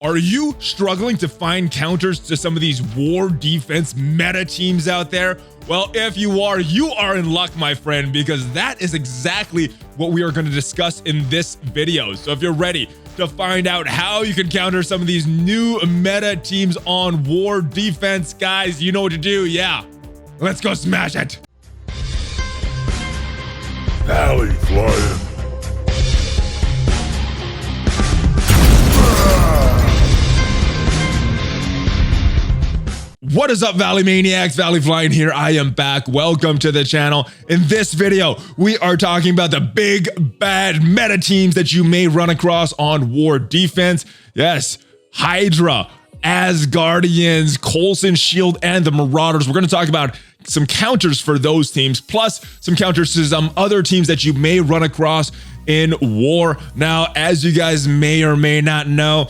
Are you struggling to find counters to some of these war defense meta teams out there? Well, if you are in luck, my friend, because that is exactly what we are going to discuss in this video. So if you're ready to find out how you can counter some of these new meta teams on war defense, guys, you know what to do. Yeah, let's go smash it. ValleyFlyin. What is up, Valley Maniacs? ValleyFlyin here. I am back. Welcome to the channel. In this video, we are talking about the big bad meta teams that you may run across on war defense. Yes, Hydra, Asgardians, Coulson Shield, and the Marauders. We're going to talk about some counters for those teams, plus some counters to some other teams that you may run across in war. Now, as you guys may or may not know,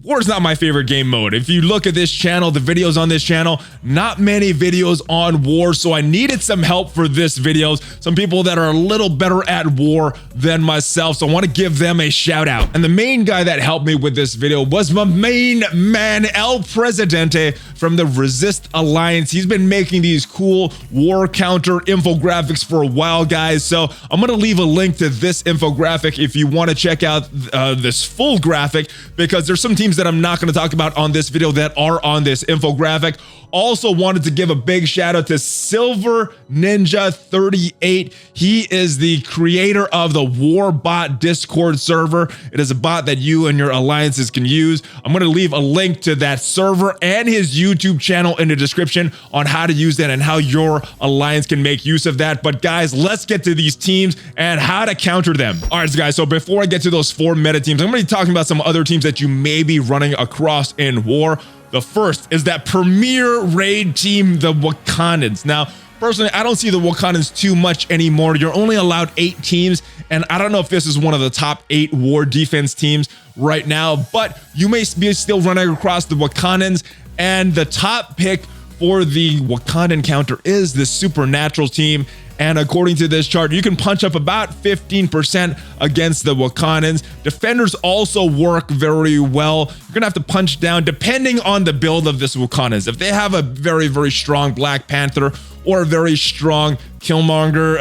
war is not my favorite game mode. If you look at this channel, the videos on this channel, not many videos on war, so I needed some help for this videos. Some people that are a little better at war than myself, so I want to give them a shout out. And the main guy that helped me with this video was my main man, El Presidente from the Resist Alliance. He's been making these cool war counter infographics for a while, guys, so I'm going to leave a link to this infographic if you want to check out this full graphic, because there's some teams that I'm not going to talk about on this video that are on this infographic. Also wanted to give a big shout out to Silver Ninja 38. He is the creator of the Warbot Discord server. It is a bot that you and your alliances can use. I'm going to leave a link to that server and his YouTube channel in the description on how to use that and how your alliance can make use of that. But guys, let's get to these teams and how to counter them. All right, guys, so before I get to those four meta teams, I'm going to be talking about some other teams that you may be running across in war. The first is that premier raid team, the Wakandans. Now, personally, I don't see the Wakandans too much anymore. You're only allowed 8 teams, and I don't know if this is one of the top 8 war defense teams right now, but you may be still running across the Wakandans, and the top pick for the Wakandan counter is the Supernatural team. And according to this chart, you can punch up about 15% against the Wakandans. Defenders also work very well. You're gonna have to punch down depending on the build of this Wakandans. If they have a very, very strong Black Panther or a very strong Killmonger,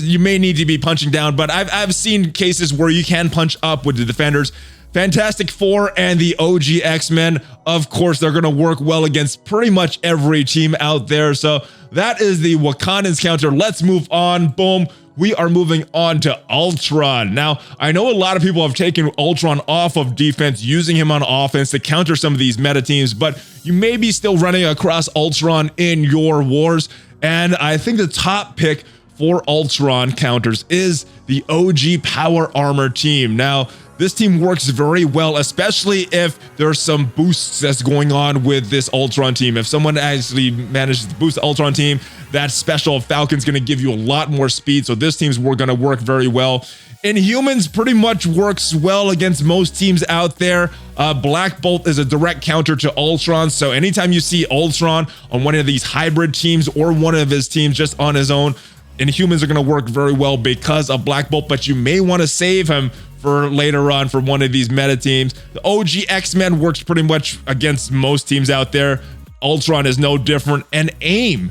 you may need to be punching down, but I've seen cases where you can punch up with the defenders. Fantastic Four and the OG X-Men, of course, they're going to work well against pretty much every team out there. So that is the Wakandans counter. Let's move on. Boom. We are moving on to Ultron. Now, I know a lot of people have taken Ultron off of defense, using him on offense to counter some of these meta teams, but you may be still running across Ultron in your wars. And I think the top pick for Ultron counters is the OG Power Armor team. Now, this team works very well, especially if there's some boosts that's going on with this Ultron team. If someone actually manages to boost the Ultron team, that special Falcon's going to give you a lot more speed. So this team's going to work very well. Inhumans pretty much works well against most teams out there. Black Bolt is a direct counter to Ultron. So anytime you see Ultron on one of these hybrid teams or one of his teams just on his own, Inhumans are going to work very well because of Black Bolt, but you may want to save him for later on for one of these meta teams. The OG X-Men works pretty much against most teams out there. Ultron is no different. And AIM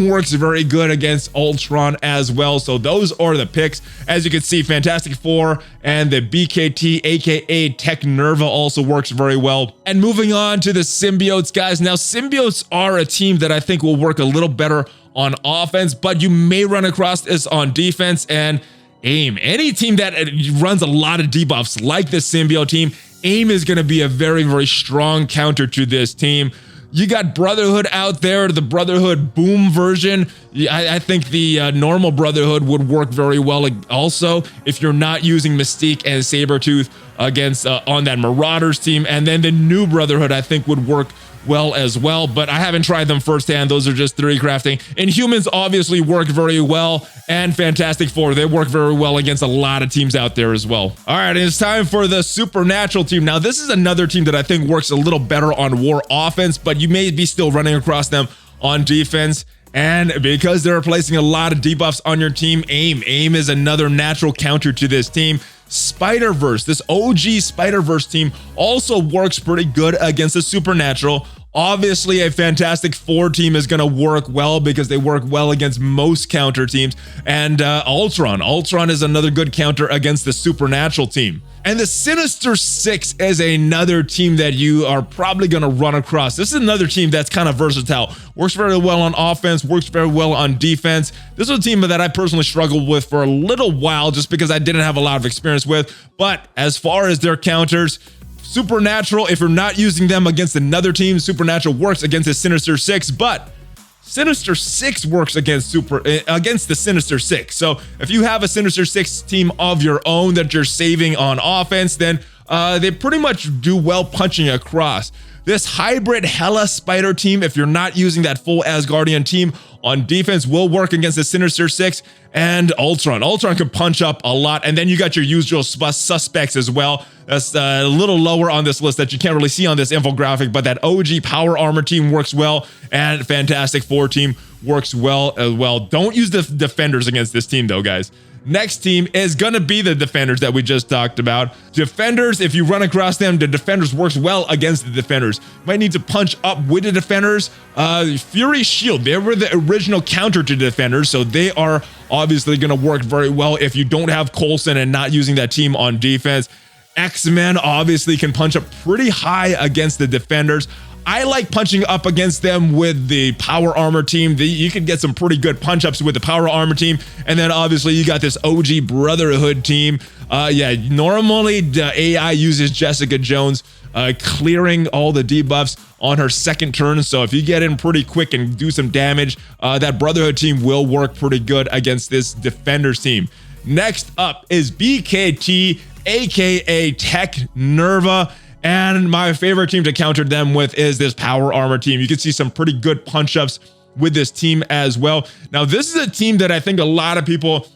works very good against Ultron as well. So those are the picks. As you can see, Fantastic Four and the BKT, aka Technerva, also works very well. And moving on to the Symbiotes, guys. Now, Symbiotes are a team that I think will work a little better on offense, but you may run across this on defense. And AIM, any team that runs a lot of debuffs like the Symbiote team, AIM is going to be a very, very strong counter to this team. You got Brotherhood out there, the Brotherhood Boom version. I think the normal Brotherhood would work very well also if you're not using Mystique and Sabretooth against on that Marauders team. And then the new Brotherhood, I think, would work well as well, but I haven't tried them firsthand. Those are just theory crafting. Inhumans obviously work very well, and Fantastic Four, they work very well against a lot of teams out there as well. All right, it's time for the Supernatural team. Now, this is another team that I think works a little better on war offense, but you may be still running across them on defense. And because they're placing a lot of debuffs on your team, AIM is another natural counter to this team. Spider-Verse, this OG Spider-Verse team also works pretty good against the Supernatural. Obviously, a Fantastic Four team is going to work well because they work well against most counter teams. And Ultron is another good counter against the Supernatural team. And the Sinister Six is another team that you are probably going to run across. This is another team that's kind of versatile. Works very well on offense, works very well on defense. This is a team that I personally struggled with for a little while just because I didn't have a lot of experience with. But as far as their counters, Supernatural, if you're not using them against another team, Supernatural works against the Sinister Six, but Sinister Six works against the Sinister Six. So if you have a Sinister Six team of your own that you're saving on offense, then they pretty much do well punching across. This hybrid Hela Spider team, if you're not using that full Asgardian team on defense, will work against the Sinister Six and Ultron. Ultron can punch up a lot, and then you got your usual suspects as well. That's a little lower on this list that you can't really see on this infographic, but that OG Power Armor team works well, and Fantastic Four team works well as well. Don't use the Defenders against this team though, guys. Next team is going to be the Defenders that we just talked about. Defenders, if you run across them, the Defenders works well against the Defenders. You might need to punch up with the Defenders. Fury Shield, they were the original counter to Defenders, so they are obviously going to work very well if you don't have Coulson and not using that team on defense. X-Men obviously can punch up pretty high against the Defenders. I like punching up against them with the Power Armor team. You can get some pretty good punch-ups with the Power Armor team. And then obviously you got this OG Brotherhood team. Yeah, normally the AI uses Jessica Jones, clearing all the debuffs on her second turn. So if you get in pretty quick and do some damage, that Brotherhood team will work pretty good against this Defenders team. Next up is BKT, aka Tech Nerva. And my favorite team to counter them with is this Power Armor team. You can see some pretty good punch-ups with this team as well. Now, this is a team that I think a lot of people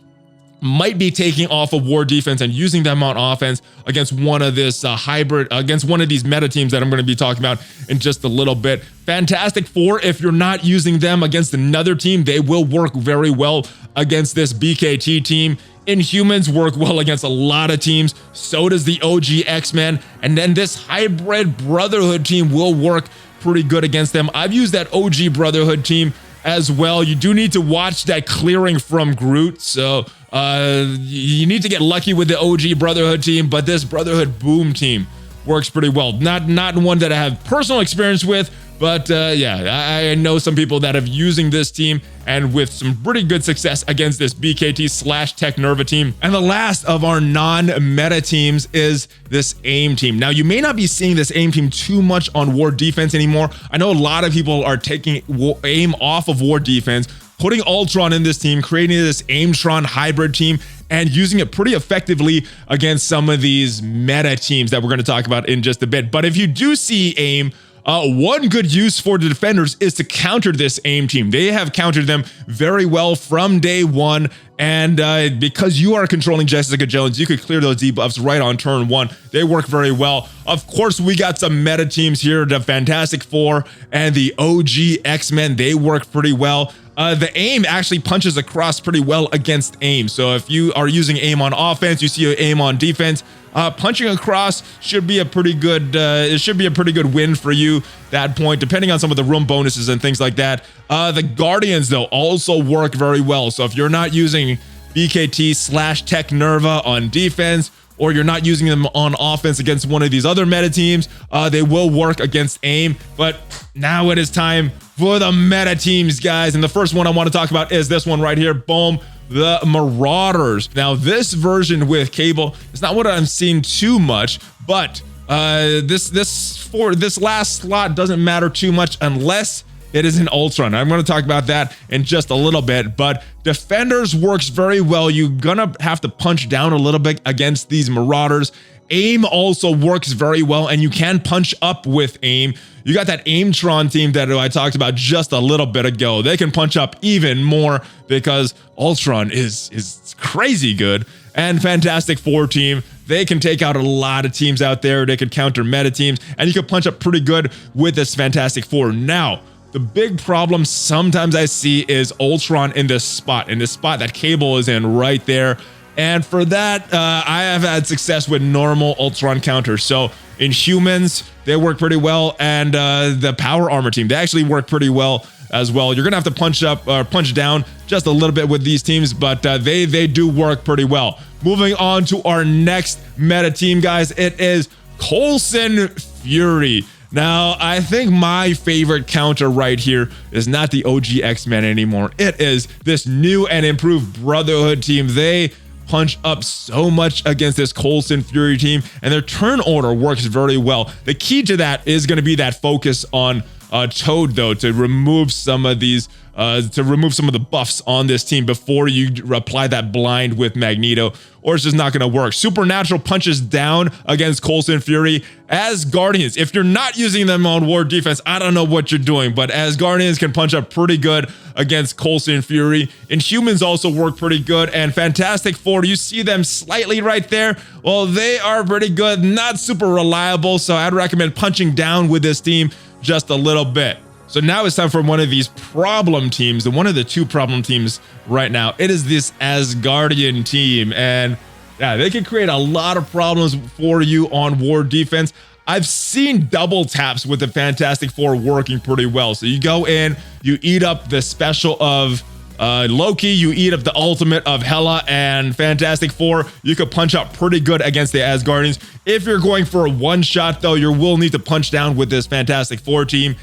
might be taking off of war defense and using them on offense against one of this against one of these meta teams that I'm going to be talking about in just a little bit. Fantastic Four, if you're not using them against another team, they will work very well against this BKT team. Inhumans work well against a lot of teams. So does the OG X-Men. And then this hybrid Brotherhood team will work pretty good against them. I've used that OG Brotherhood team as well. You do need to watch that clearing from Groot. So you need to get lucky with the OG Brotherhood team, but this Brotherhood Boom team works pretty well. Not one that I have personal experience with, but yeah, I know some people that have using this team and with some pretty good success against this BKT / Tech Nerva team. And the last of our non-meta teams is this AIM team. Now, you may not be seeing this AIM team too much on war defense anymore. I know a lot of people are taking AIM off of war defense, putting Ultron in this team, creating this AIMtron hybrid team, and using it pretty effectively against some of these meta teams that we're going to talk about in just a bit. But if you do see AIM, one good use for the Defenders is to counter this AIM team. They have countered them very well from day one, and because you are controlling Jessica Jones, you could clear those debuffs right on turn one. They work very well. Of course, we got some meta teams here, the Fantastic Four and the OG X-Men. They work pretty well. The AIM actually punches across pretty well against AIM. So if you are using AIM on offense, you see AIM on defense, punching across should be a pretty good win for you that point, depending on some of the room bonuses and things like that. The Guardians though also work very well. So if you're not using BKT / Tech Nerva on defense, or you're not using them on offense against one of these other meta teams, they will work against AIM. But now it is time for the meta teams, guys. And the first one I want to talk about is this one right here. Boom. The Marauders. Now, this version with Cable is not what I'm seeing too much, but this last slot doesn't matter too much unless it is an Ultron. I'm going to talk about that in just a little bit, but Defenders works very well. You're going to have to punch down a little bit against these Marauders. AIM also works very well, and you can punch up with AIM. You got that AIMtron team that I talked about just a little bit ago. They can punch up even more because Ultron is crazy good. And Fantastic Four team, they can take out a lot of teams out there. They could counter meta teams, and you can punch up pretty good with this Fantastic Four. Now, the big problem sometimes I see is Ultron in this spot that Cable is in right there. And for that, I have had success with normal Ultron counters. So in humans, they work pretty well. And the power armor team, they actually work pretty well as well. You're gonna have to punch down just a little bit with these teams, but they do work pretty well. Moving on to our next meta team, guys, it is Coulson Fury. Now, I think my favorite counter right here is not the OG X-Men anymore. It is this new and improved Brotherhood team. They punch up so much against this Coulson Fury team, and their turn order works very well. The key to that is going to be that focus on Toad, though, to remove some of these the buffs on this team before you apply that blind with Magneto, or it's just not going to work. Supernatural punches down against Coulson Fury. Asgardians, if you're not using them on war defense, I don't know what you're doing, but Asgardians can punch up pretty good against Coulson Fury. Inhumans also work pretty good, and Fantastic Four, you see them slightly right there. Well, they are pretty good, not super reliable, so I'd recommend punching down with this team just a little bit. So now it's time for one of these problem teams, and one of the two problem teams right now. It is this Asgardian team, and yeah, they can create a lot of problems for you on war defense. I've seen double taps with the Fantastic Four working pretty well. So you go in, you eat up the special of Loki, you eat up the ultimate of Hela and Fantastic Four. You could punch up pretty good against the Asgardians. If you're going for a one shot, though, you will need to punch down with this Fantastic Four team.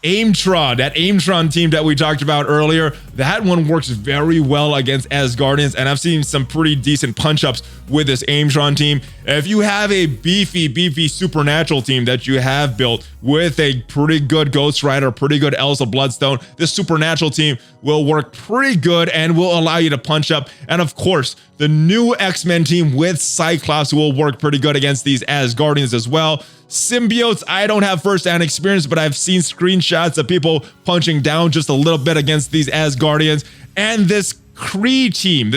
Aimtron, that Aimtron team that we talked about earlier, that one works very well against Asgardians, and I've seen some pretty decent punch-ups with this Aimtron team. If you have a beefy supernatural team that you have built with a pretty good Ghost Rider, pretty good Elsa Bloodstone, this supernatural team will work pretty good and will allow you to punch up. And of course, the new X-Men team with Cyclops will work pretty good against these Asgardians as well. Symbiotes, I don't have first-hand experience, but I've seen screenshots of people punching down just a little bit against these Asgardians. And this Kree team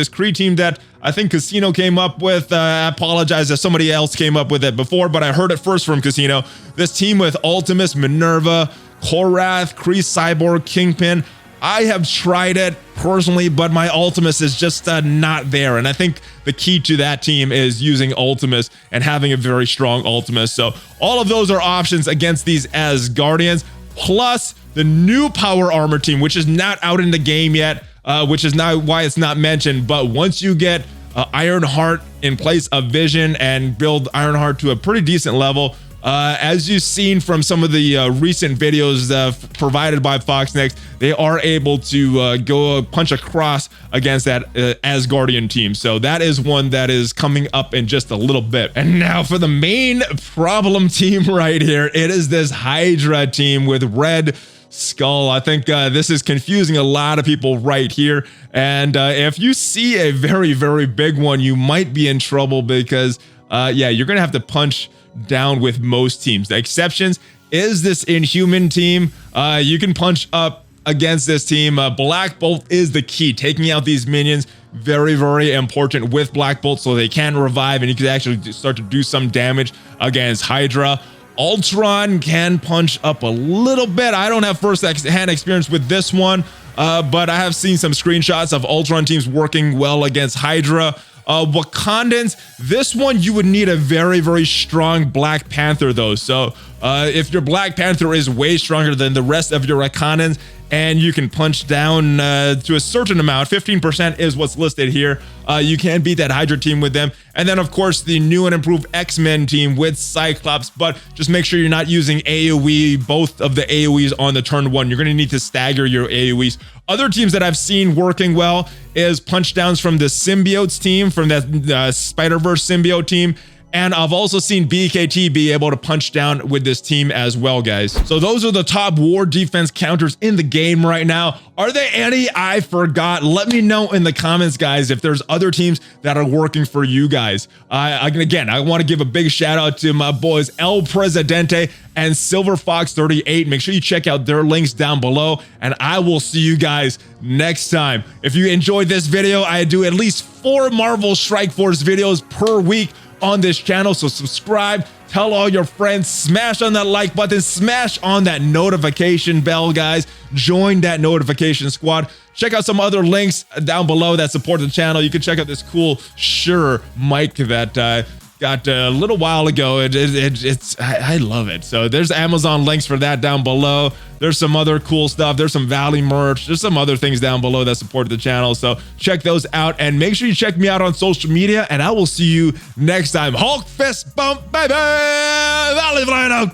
that I think Casino came up with. I apologize if somebody else came up with it before, but I heard it first from Casino. This team with Ultimus, Minerva, Korath, Kree Cyborg, Kingpin. I have tried it personally, but my Ultimus is just not there. And I think the key to that team is using Ultimus and having a very strong Ultimus. So all of those are options against these Asgardians, plus the new power armor team, which is not out in the game yet, which is not why it's not mentioned. But once you get Ironheart in place of Vision and build Ironheart to a pretty decent level, as you've seen from some of the recent videos provided by Fox Next, they are able to go punch across against that Asgardian team. So that is one that is coming up in just a little bit. And now for the main problem team right here, it is this Hydra team with Red Skull. I think this is confusing a lot of people right here. And if you see a very big one, you might be in trouble because, yeah, you're going to have to punch down with most teams. The exceptions is this Inhuman team. You can punch up against this team. Black Bolt is the key. Taking out these minions, very important with Black Bolt so they can revive and you can actually start to do some damage against Hydra. Ultron can punch up a little bit. I don't have first-hand experience with this one, but I have seen some screenshots of Ultron teams working well against Hydra. Wakandans, this one you would need a very strong Black Panther though. So if your Black Panther is way stronger than the rest of your Wakandans and you can punch down to a certain amount, 15% is what's listed here, you can beat that Hydra team with them. And then of course the new and improved X-Men team with Cyclops, but just make sure you're not using AoE, both of the AoEs on the turn one. You're going to need to stagger your AoEs. Other teams that I've seen working well is punch downs from the Symbiotes team, from that Spider-Verse symbiote team. And I've also seen BKT be able to punch down with this team as well, guys. So those are the top war defense counters in the game right now. Are there any I forgot? Let me know in the comments, guys, if there's other teams that are working for you guys. Again, I want to give a big shout out to my boys El Presidente and Silver Fox 38. Make sure you check out their links down below, and I will see you guys next time. If you enjoyed this video, I do at least 4 Marvel Strike Force videos per week on this channel, so subscribe, Tell all your friends, smash on that like button, smash on that notification bell, guys. Join that notification squad. Check out some other links down below that support the channel. You can check out this cool Shure mic that got a little while ago. I love it. So there's Amazon links for that down below. There's some other cool stuff. There's some Valley merch. There's some other things down below that support the channel. So check those out and make sure you check me out on social media, and I will see you next time. Hulk fist bump, baby. ValleyFlyin out.